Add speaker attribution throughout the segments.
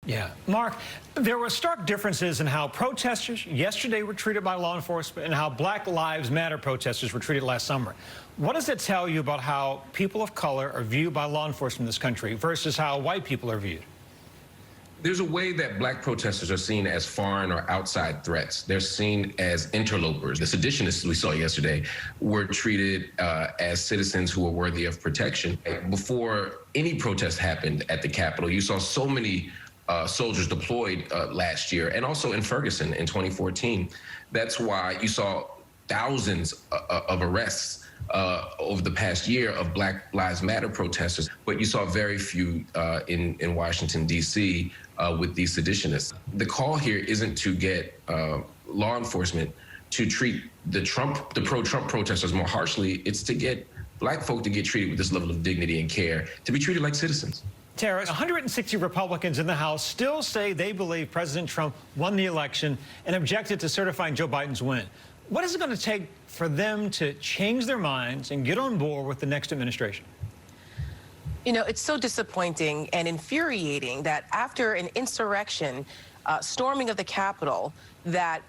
Speaker 1: Yeah. Mark, there were stark differences in how protesters yesterday were treated by law enforcement and how Black Lives Matter protesters were treated last summer. What does it tell you about how people of color are viewed by law enforcement in this country versus how white people are viewed?
Speaker 2: There's a way that Black protesters are seen as foreign or outside threats. They're seen as interlopers. The seditionists we saw yesterday were treated as citizens who were worthy of protection. Before any protest happened at the Capitol, you saw so many soldiers deployed last year, and also in Ferguson in 2014. That's why you saw thousands of arrests over the past year of Black Lives Matter protesters, but you saw very few in Washington, D.C. With these seditionists. The call here isn't to get law enforcement to treat the pro-Trump protesters more harshly. It's to get Black folk to get treated with this level of dignity and care, to be treated like citizens.
Speaker 1: Tara, 160 Republicans in the House still say they believe President Trump won the election and objected to certifying Joe Biden's win. What is it going to take for them to change their minds and get on board with the next administration?
Speaker 3: You know, it's so disappointing and infuriating that after an insurrection, storming of the Capitol, that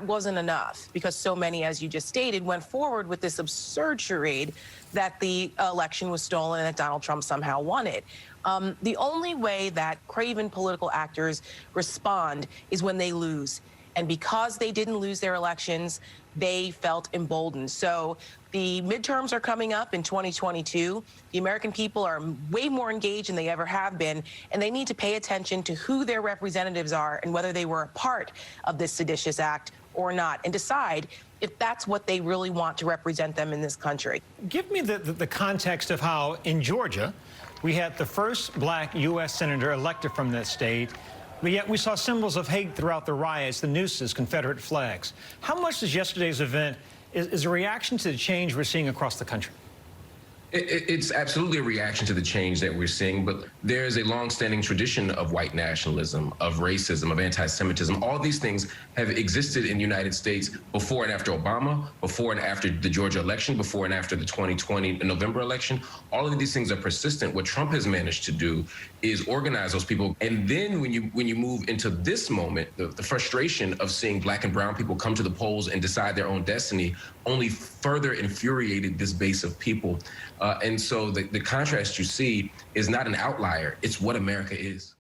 Speaker 3: wasn't enough, because so many, as you just stated, went forward with this absurd charade that the election was stolen and that Donald Trump somehow won it. The only way that craven political actors respond is when they lose. And because they didn't lose their elections, they felt emboldened. So the midterms are coming up in 2022. The American people are way more engaged than they ever have been, and they need to pay attention to who their representatives are and whether they were a part of this seditious act or not, and decide if that's what they really want to represent them in this country.
Speaker 1: Give me the context of how in Georgia we had the first Black U.S. senator elected from that state, but yet we saw symbols of hate throughout the riots, the nooses, Confederate flags. How much does yesterday's event is a reaction to the change we're seeing across the country?
Speaker 2: It's absolutely a reaction to the change that we're seeing, but there is a long-standing tradition of white nationalism, of racism, of anti-Semitism. All these things have existed in the United States before and after Obama, before and after the Georgia election, before and after the 2020 November election. All of these things are persistent. What Trump has managed to do is organize those people. And then when you move into this moment, the frustration of seeing Black and brown people come to the polls and decide their own destiny only further infuriated this base of people. And so the contrast you see is not an outlier. It's what America is.